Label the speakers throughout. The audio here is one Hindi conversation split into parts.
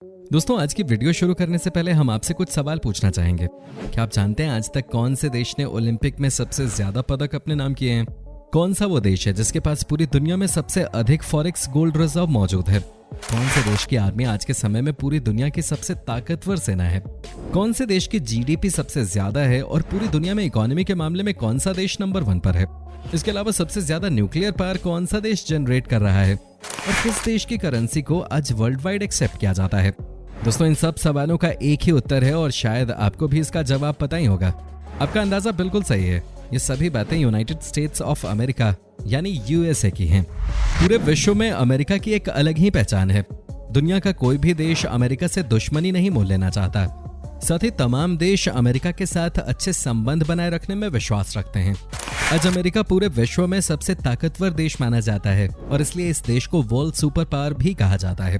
Speaker 1: दोस्तों, आज की वीडियो शुरू करने से पहले हम आपसे कुछ सवाल पूछना चाहेंगे। क्या आप जानते हैं आज तक कौन से देश ने ओलंपिक में सबसे ज्यादा पदक अपने नाम किए हैं? कौन सा वो देश है जिसके पास पूरी दुनिया में सबसे अधिक फॉरेक्स गोल्ड रिजर्व मौजूद है? कौन से देश की आर्मी आज के समय में पूरी दुनिया की सबसे ताकतवर सेना है? कौन से देश की जीडीपी सबसे ज्यादा है और पूरी दुनिया में इकोनॉमी के मामले में कौन सा देश नंबर 1 पर है? इसके अलावा सबसे ज्यादा न्यूक्लियर पावर कौन सा देश जनरेट कर रहा है और किस देश की करेंसी को आज वर्ल्ड वाइड एक्सेप्ट किया जाता है? दोस्तों, इन सब सवालों का एक ही उत्तर है और शायद आपको भी इसका जवाब पता ही होगा। आपका अंदाजा बिल्कुल सही है। ये सभी बातें यूनाइटेड स्टेट्स ऑफ अमेरिका यानी यूएसए की हैं। पूरे विश्व में अमेरिका की एक अलग ही पहचान है। दुनिया का कोई भी देश अमेरिका से दुश्मनी नहीं मोल लेना चाहता। साथ ही तमाम देश अमेरिका के साथ अच्छे संबंध बनाए रखने में विश्वास रखते हैं। आज अमेरिका पूरे विश्व में सबसे ताकतवर देश माना जाता है और इसलिए इस देश को वर्ल्ड सुपर पावर भी कहा जाता है।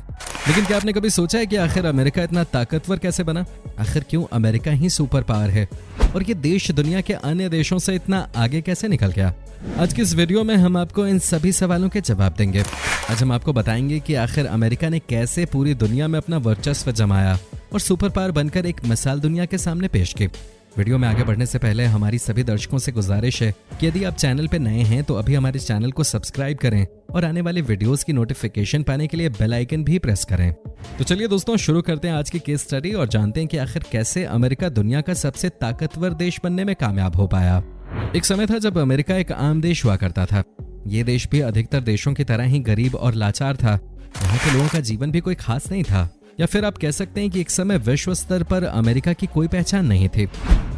Speaker 1: लेकिन क्या आपने कभी सोचा है कि आखिर अमेरिका इतना ताकतवर कैसे बना? आखिर क्यों अमेरिका ही सुपर पावर है और ये देश दुनिया के अन्य देशों से इतना आगे कैसे निकल गया? आज की इस वीडियो में हम आपको इन सभी सवालों के जवाब देंगे। आज हम आपको बताएंगे कि आखिर अमेरिका ने कैसे पूरी दुनिया में अपना वर्चस्व जमाया और सुपर पावर बनकर एक मिसाल दुनिया के सामने पेश की। वीडियो में आगे बढ़ने से पहले हमारी सभी दर्शकों से गुजारिश है कि यदि आप चैनल पर नए हैं तो अभी हमारे चैनल को सब्सक्राइब करें और आने वाली वीडियोस की नोटिफिकेशन पाने के लिए बेल आइकन भी प्रेस करें। तो चलिए दोस्तों, शुरू करते हैं आज की केस स्टडी और जानते हैं कि आखिर कैसे अमेरिका दुनिया का सबसे ताकतवर देश बनने में कामयाब हो पाया। एक समय था जब अमेरिका एक आम देश हुआ करता था। ये देश भी अधिकतर देशों की तरह ही गरीब और लाचार था। यहाँ के लोगों का जीवन भी कोई खास नहीं था, या फिर आप कह सकते हैं कि एक समय विश्व स्तर पर अमेरिका की कोई पहचान नहीं थी।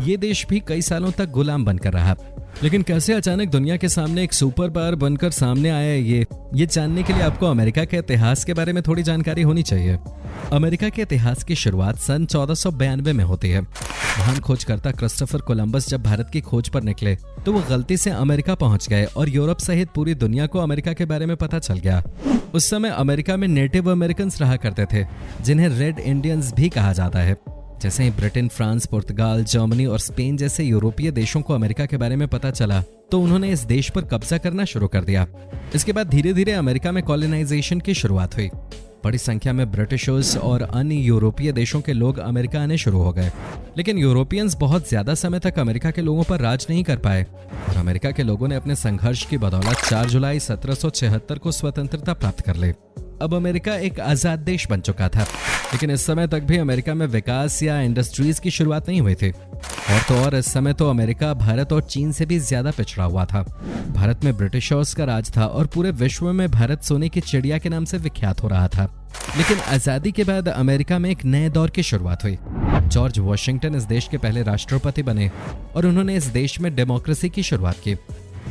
Speaker 1: ये देश भी कई सालों तक गुलाम बनकर रहा। लेकिन कैसे अचानक दुनिया के सामने एक सुपर पावर बनकर सामने आया ये जानने के लिए आपको अमेरिका के इतिहास के बारे में थोड़ी जानकारी होनी चाहिए। अमेरिका के इतिहास की शुरुआत सन 1492 में होती है। महान खोजकर्ता क्रिस्टोफर कोलंबस जब भारत की खोज पर निकले तो वो गलती से अमेरिका पहुंच गए और यूरोप सहित पूरी दुनिया को अमेरिका के बारे में पता चल गया। उस समय अमेरिका में नेटिव अमेरिकन रहा करते थे, जिन्हें रेड इंडियंस भी कहा जाता है। जैसे ही ब्रिटेन, फ्रांस, पुर्तगाल, जर्मनी और स्पेन जैसे यूरोपीय देशों को अमेरिका के बारे में पता चला तो उन्होंने इस देश पर कब्जा करना शुरू कर दिया। इसके बाद धीरे धीरे अमेरिका में कॉलोनाइजेशन की शुरुआत हुई। बड़ी संख्या में ब्रिटिशर्स और अन्य यूरोपीय देशों के लोग अमेरिका आने शुरू हो गए। लेकिन यूरोपियंस बहुत ज्यादा समय तक अमेरिका के लोगों पर राज नहीं कर पाए और अमेरिका के लोगों ने अपने संघर्ष की बदौलत 4 जुलाई 1776 को स्वतंत्रता प्राप्त कर ली। अब अमेरिका एक आजाद देश बन चुका था। लेकिन इस समय तक भी अमेरिका में विकास या इंडस्ट्रीज की शुरुआत नहीं हुई थी। और तो और इस समय तो अमेरिका भारत और चीन से भी ज्यादा पिछड़ा हुआ था। भारत में ब्रिटिशर्स का राज था और पूरे विश्व में भारत सोने की चिड़िया के नाम से विख्यात हो रहा था। लेकिन आजादी के बाद अमेरिका में एक नए दौर की शुरुआत हुई। जॉर्ज वॉशिंगटन इस देश के पहले राष्ट्रपति बने और उन्होंने इस देश में डेमोक्रेसी की शुरुआत की।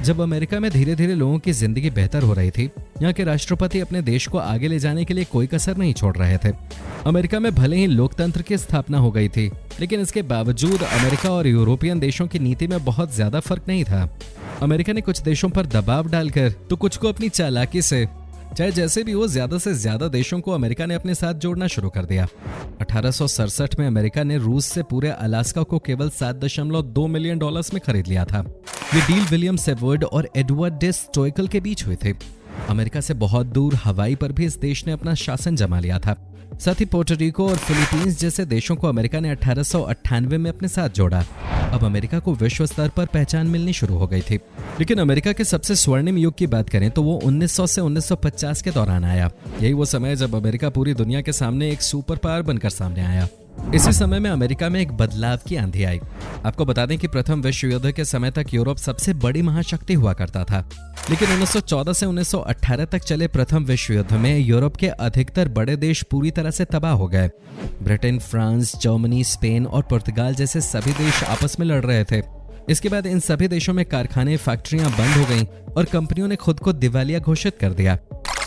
Speaker 1: जब अमेरिका में धीरे धीरे लोगों की जिंदगी बेहतर हो रही थी, यहाँ के राष्ट्रपति अपने देश को आगे ले जाने के लिए कोई कसर नहीं छोड़ रहे थे। अमेरिका में भले ही लोकतंत्र की स्थापना हो गई थी, लेकिन इसके बावजूद अमेरिका और यूरोपियन देशों की नीति में बहुत ज्यादा फर्क नहीं था। अमेरिका ने कुछ देशों पर दबाव डालकर तो कुछ को अपनी चालाकी से, चाहे जैसे भी हो, ज्यादा से ज्यादा देशों को अमेरिका ने अपने साथ जोड़ना शुरू कर दिया। 1867 में अमेरिका ने रूस से पूरे अलास्का को केवल $7.2 मिलियन में खरीद लिया था। ये डील विलियम सेवर्ड और एडवर्ड डे स्टोइकल के बीच हुई थी। अमेरिका से बहुत दूर हवाई पर भी इस देश ने अपना शासन जमा लिया था। साथ ही पोर्टोरिको और फिलीपींस जैसे देशों को अमेरिका ने 1898 में अपने साथ जोड़ा। अब अमेरिका को विश्व स्तर पर पहचान मिलनी शुरू हो गई थी। लेकिन अमेरिका के सबसे स्वर्णिम युग की बात करें तो वो 1900 से 1950 के दौरान आया। यही वो समय जब अमेरिका पूरी दुनिया के सामने एक सुपर पावर बनकर सामने आया। इसी समय में अमेरिका में एक बदलाव की आंधी आई। आपको बता दें कि प्रथम विश्व युद्ध के समय तक यूरोप सबसे बड़ी महाशक्ति हुआ करता था। लेकिन 1914 से 1918 तक चले प्रथम विश्व युद्ध में यूरोप के अधिकतर बड़े देश पूरी तरह से तबाह हो गए। ब्रिटेन, फ्रांस, जर्मनी, स्पेन और पुर्तगाल जैसे सभी देश आपस में लड़ रहे थे। इसके बाद इन सभी देशों में कारखाने, फैक्ट्रियां बंद हो गईं और कंपनियों ने खुद को दिवालिया घोषित कर दिया।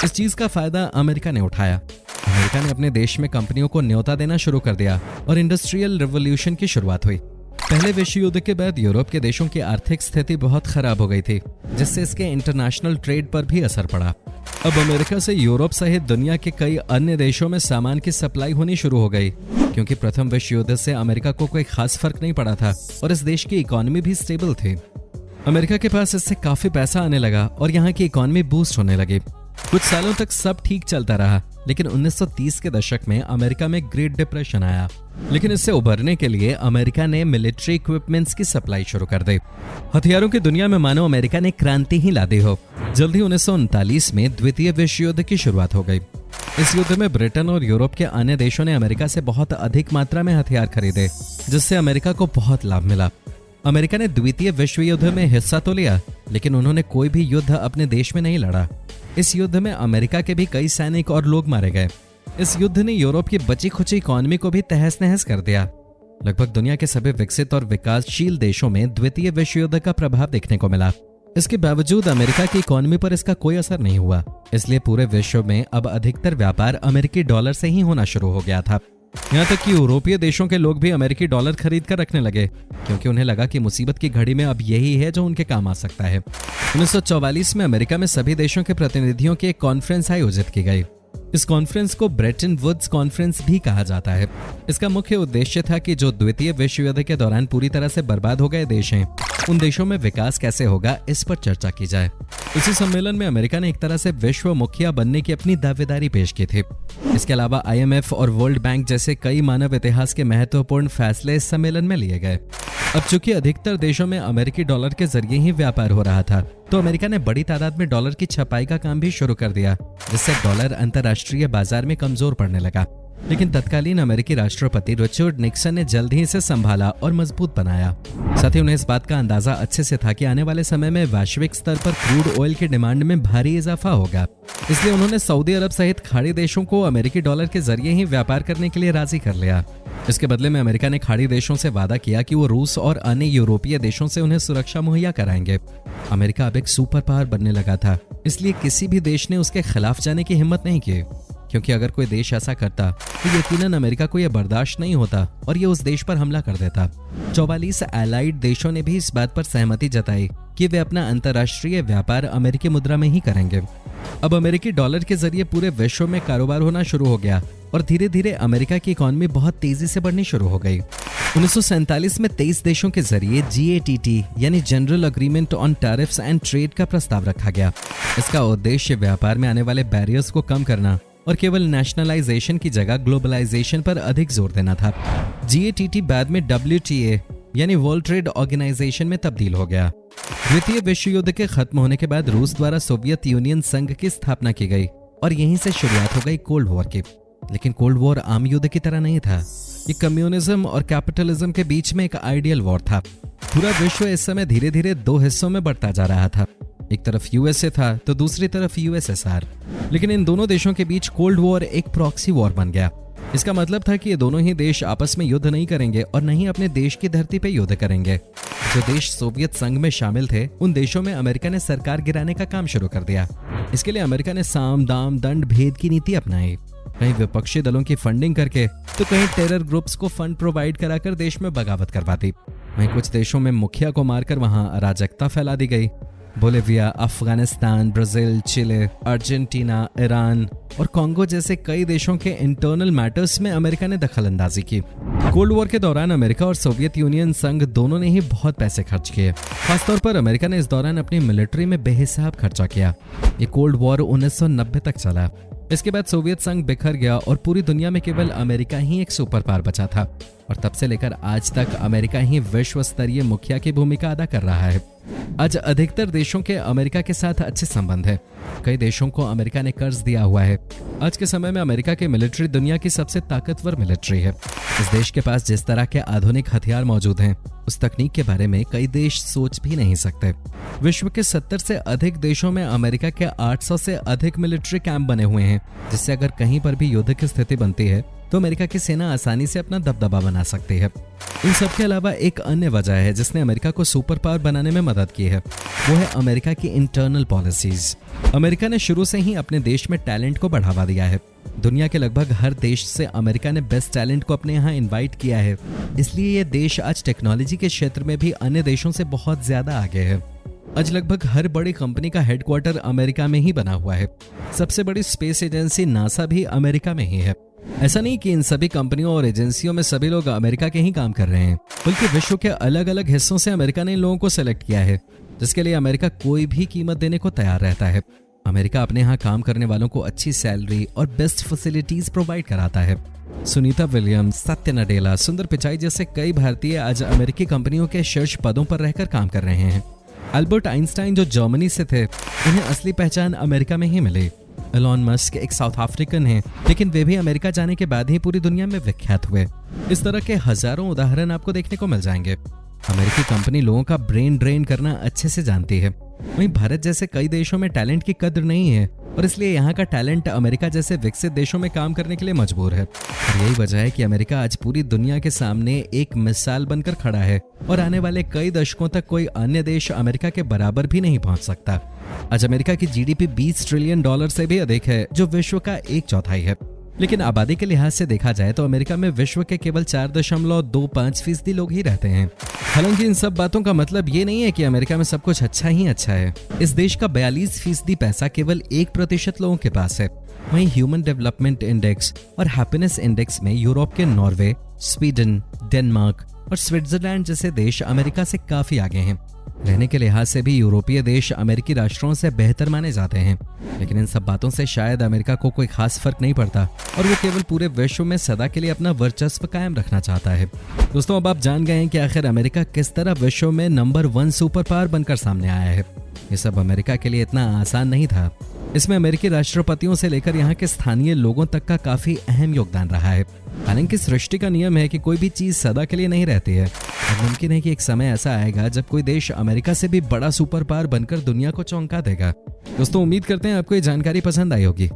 Speaker 1: इस चीज का फायदा अमेरिका ने उठाया। अमेरिका ने अपने देश में कंपनियों को न्योता देना शुरू कर दिया और इंडस्ट्रियल रिवॉल्यूशन की शुरुआत हुई। पहले विश्व युद्ध के बाद यूरोप के देशों की आर्थिक स्थिति बहुत खराब हो गई थी, जिससे इसके इंटरनेशनल ट्रेड पर भी असर पड़ा। अब अमेरिका से यूरोप सहित दुनिया के कई अन्य देशों में सामान की सप्लाई होनी शुरू हो गई, क्योंकि प्रथम विश्व युद्ध से अमेरिका को कोई खास फर्क नहीं पड़ा था और इस देश की इकोनॉमी भी स्टेबल थी। अमेरिका के पास इससे काफी पैसा आने लगा और यहाँ की इकोनॉमी बूस्ट होने लगी। कुछ सालों तक सब ठीक चलता रहा, लेकिन 1930 के दशक में अमेरिका में ग्रेट डिप्रेशन आया। लेकिन इससे उभरने के लिए अमेरिका ने मिलिट्री इक्विपमेंट्स की सप्लाई शुरू कर दी। हथियारों की दुनिया में मानो अमेरिका ने क्रांति ही ला दी हो। जल्दी 1939 में द्वितीय विश्व युद्ध की शुरुआत हो गई। इस युद्ध में ब्रिटेन और यूरोप के अन्य देशों ने अमेरिका से बहुत अधिक मात्रा में हथियार खरीदे, जिससे अमेरिका को बहुत लाभ मिला। अमेरिका ने द्वितीय विश्व युद्ध में हिस्सा तो लिया, लेकिन उन्होंने कोई भी युद्ध अपने देश में नहीं लड़ा। इस युद्ध में अमेरिका के भी कई सैनिक और लोग मारे गए। इस युद्ध ने यूरोप की बची खुची इकोनॉमी को भी तहस नहस कर दिया। लगभग दुनिया के सभी विकसित और विकासशील देशों में द्वितीय विश्व युद्ध का प्रभाव देखने को मिला। इसके बावजूद अमेरिका की इकोनॉमी पर इसका कोई असर नहीं हुआ, इसलिए पूरे विश्व में अब अधिकतर व्यापार अमेरिकी डॉलर से ही होना शुरू हो गया था। यहाँ तक कि यूरोपीय देशों के लोग भी अमेरिकी डॉलर खरीद कर रखने लगे, क्योंकि उन्हें लगा कि मुसीबत की घड़ी में अब यही है जो उनके काम आ सकता है। 1944 में अमेरिका में सभी देशों के प्रतिनिधियों की एक कॉन्फ्रेंस आयोजित की गई। इस कॉन्फ्रेंस को ब्रेटन वुड्स कॉन्फ्रेंस भी कहा जाता है। इसका मुख्य उद्देश्य था कि जो द्वितीय विश्व युद्ध के दौरान पूरी तरह से बर्बाद हो गए देश हैं, उन देशों में विकास कैसे होगा, इस पर चर्चा की जाए। इसी सम्मेलन में अमेरिका ने एक तरह से विश्व मुखिया बनने की अपनी दावेदारी पेश की थी। इसके अलावा IMF और वर्ल्ड बैंक जैसे कई मानव इतिहास के महत्वपूर्ण फैसले इस सम्मेलन में लिए गए। अब चूंकि अधिकतर देशों में अमेरिकी डॉलर के जरिए ही व्यापार हो रहा था, तो अमेरिका ने बड़ी तादाद में डॉलर की छपाई का काम भी शुरू कर दिया, जिससे डॉलर अंतर्राष्ट्रीय बाजार में कमजोर पड़ने लगा। लेकिन तत्कालीन अमेरिकी राष्ट्रपति रिचर्ड निक्सन ने जल्द ही इसे संभाला और मजबूत बनाया। साथ ही उन्हें इस बात का अंदाजा अच्छे से था कि आने वाले समय में वैश्विक स्तर पर क्रूड ऑयल की डिमांड में भारी इजाफा होगा। इसलिए उन्होंने सऊदी अरब सहित खाड़ी देशों को अमेरिकी डॉलर के जरिए ही व्यापार करने के लिए राजी कर लिया। इसके बदले में अमेरिका ने खाड़ी देशों से वादा किया कि वो रूस और अन्य यूरोपीय देशों से उन्हें सुरक्षा मुहैया कराएंगे। अमेरिका अब एक सुपर पावर बनने लगा था, इसलिए किसी भी देश ने उसके खिलाफ जाने की हिम्मत नहीं की, क्योंकि अगर कोई देश ऐसा करता तो यकीनन अमेरिका को यह बर्दाश्त नहीं होता और ये उस देश पर हमला कर देता। 44 एलाइड देशों ने भी इस बात पर सहमति जताई कि वे अपना अंतर्राष्ट्रीय व्यापार अमेरिकी मुद्रा में ही करेंगे। अब अमेरिकी डॉलर के जरिए पूरे विश्व में कारोबार होना शुरू हो गया और धीरे धीरे अमेरिका की इकोनॉमी बहुत तेजी से बढ़नी शुरू हो गई। 1947 में 23 देशों के जरिए GATT यानी general agreement on tariffs and trade का प्रस्ताव रखा गया। इसका उद्देश्य व्यापार में आने वाले बैरियर्स को कम करना और केवल नेशनलाइजेशन की जगह ग्लोबलाइजेशन पर अधिक जोर देना था। GATT बाद में WTA यानी वर्ल्ड ट्रेड ऑर्गेनाइजेशन में तब्दील हो गया। द्वितीय विश्व युद्ध के खत्म होने के बाद रूस द्वारा सोवियत यूनियन संघ की स्थापना की गई और यहीं से शुरुआत हो गई कोल्ड वॉर की। लेकिन कोल्ड वॉर आम युद्ध की तरह नहीं था। ये कम्युनिज्म और कैपिटलिज्म के बीच में एक आइडियल वॉर था। पूरा विश्व इस समय धीरे धीरे दो हिस्सों में बढ़ता जा रहा था। एक तरफ USA था तो दूसरी तरफ USSR। लेकिन इन दोनों देशों के बीच कोल्ड वॉर एक प्रॉक्सी वॉर बन गया। इसका मतलब था कि ये दोनों ही देश आपस में युद्ध नहीं करेंगे और न ही अपने देश की धरती पर युद्ध करेंगे। जो देश सोवियत संघ में शामिल थे, उन देशों में अमेरिका ने सरकार गिराने का काम शुरू कर दिया। इसके लिए अमेरिका ने साम दाम दंड भेद की नीति अपनाई। कहीं विपक्षी दलों की फंडिंग करके तो कहीं टेरर ग्रुप्स को फंड प्रोवाइड कराकर देश में बगावत करवाती। वहीं कुछ देशों में मुखिया को मारकर वहां अराजकता फैला दी गई। बोलिविया, अफगानिस्तान, ब्राजील, चिले, अर्जेंटीना, ईरान और कॉन्गो जैसे कई देशों के इंटरनल मैटर्स में अमेरिका ने दखल अंदाजी की। कोल्ड वॉर के दौरान अमेरिका और सोवियत यूनियन संघ दोनों ने ही बहुत पैसे खर्च किए। खासतौर पर अमेरिका ने इस दौरान अपनी मिलिट्री में बेहिसाब खर्चा किया। ये कोल्ड वॉर 1990 तक चला। इसके बाद सोवियत संघ बिखर गया और पूरी दुनिया में केवल अमेरिका ही एक सुपर पावर बचा था और तब से लेकर आज तक अमेरिका ही विश्व स्तरीय मुखिया की भूमिका अदा कर रहा है। आज अधिकतर देशों के अमेरिका के साथ अच्छे संबंध है। कई देशों को अमेरिका ने कर्ज दिया हुआ है। आज के समय में अमेरिका की मिलिट्री दुनिया की सबसे ताकतवर मिलिट्री है। इस देश के पास जिस तरह के आधुनिक हथियार मौजूद हैं, उस तकनीक के बारे में कई देश सोच भी नहीं सकते। विश्व के 70 से अधिक देशों में अमेरिका के 800 से अधिक मिलिट्री कैंप बने हुए हैं, जिससे अगर कहीं पर भी युद्ध की स्थिति बनती है तो अमेरिका की सेना आसानी से अपना दबदबा बना सकती है। इन सब के अलावा एक अन्य वजह है जिसने अमेरिका को सुपर पावर बनाने में मदद की है, वो है अमेरिका की इंटरनल पॉलिसीज। अमेरिका ने शुरू से ही अपने देश में टैलेंट को बढ़ावा दिया है। दुनिया के लगभग हर देश से अमेरिका ने बेस्ट टैलेंट को अपने यहाँ इनवाइट किया है। इसलिए ये देश आज टेक्नोलॉजी के क्षेत्र में भी अन्य देशों से बहुत ज्यादा आगे है। आज लगभग हर बड़ी कंपनी का हेडक्वार्टर अमेरिका में ही बना हुआ है। सबसे बड़ी स्पेस एजेंसी नासा भी अमेरिका में ही है। ऐसा नहीं कि इन सभी कंपनियों और एजेंसियों में सभी लोग अमेरिका के ही काम कर रहे हैं, बल्कि विश्व के अलग अलग हिस्सों से अमेरिका ने इन लोगों को सेलेक्ट किया है, जिसके लिए अमेरिका कोई भी कीमत देने को तैयार रहता है। अमेरिका अपने यहाँ काम करने वालों को अच्छी सैलरी और बेस्ट फैसिलिटीज प्रोवाइड कराता है। सुनीता विलियम्स, सत्य नडेला, सुंदर पिचाई जैसे कई भारतीय आज अमेरिकी कंपनियों के शीर्ष पदों पर रहकर काम कर रहे हैं। अल्बर्ट आइंस्टाइन जो जर्मनी से थे, उन्हें असली पहचान अमेरिका में ही मिली। एलॉन मस्क एक साउथ अफ्रीकन हैं, लेकिन वे भी अमेरिका जाने के बाद ही पूरी दुनिया में विख्यात हुए। इस तरह के हजारों उदाहरण आपको देखने को मिल जाएंगे। अमेरिकी कंपनी लोगों का ब्रेन ड्रेन करना अच्छे से जानती है। वहीं भारत जैसे कई देशों में टैलेंट की कद्र नहीं है और इसलिए यहाँ का टैलेंट अमेरिका जैसे विकसित देशों में काम करने के लिए मजबूर है। और यही वजह है कि अमेरिका आज पूरी दुनिया के सामने एक मिसाल बनकर खड़ा है और आने वाले कई दशकों तक कोई अन्य देश अमेरिका के बराबर भी नहीं पहुंच सकता। आज अमेरिका की जीडीपी $20 ट्रिलियन से भी अधिक है, जो विश्व का 1/4 है। लेकिन आबादी के लिहाज से देखा जाए तो अमेरिका में विश्व के केवल 4.25% लोग ही रहते हैं। हालांकि इन सब बातों का मतलब ये नहीं है कि अमेरिका में सब कुछ अच्छा ही अच्छा है। इस देश का 42% पैसा केवल 1% लोगों के पास है। वहीं ह्यूमन डेवलपमेंट इंडेक्स और हैप्पीनेस इंडेक्स में यूरोप के नॉर्वे, स्वीडन, डेनमार्क और स्विट्जरलैंड जैसे देश अमेरिका से काफी आगे हैं। रहने के लिहाज से भी यूरोपीय देश अमेरिकी राष्ट्रों से बेहतर माने जाते हैं। लेकिन इन सब बातों से शायद अमेरिका को कोई खास फर्क नहीं पड़ता और वो केवल पूरे विश्व में सदा के लिए अपना वर्चस्व कायम रखना चाहता है। दोस्तों, अब आप जान गए हैं कि आखिर अमेरिका किस तरह विश्व में नंबर 1 सुपर पावर बनकर सामने आया है। ये सब अमेरिका के लिए इतना आसान नहीं था। इसमें अमेरिकी राष्ट्रपतियों से लेकर यहाँ के स्थानीय लोगों तक का काफी अहम योगदान रहा है। हालांकि सृष्टि का नियम है कि कोई भी चीज सदा के लिए नहीं रहती है और मुमकिन है कि एक समय ऐसा आएगा जब कोई देश अमेरिका से भी बड़ा सुपर पावर बनकर दुनिया को चौंका देगा। दोस्तों, उम्मीद करते हैं आपको ये जानकारी पसंद आई होगी।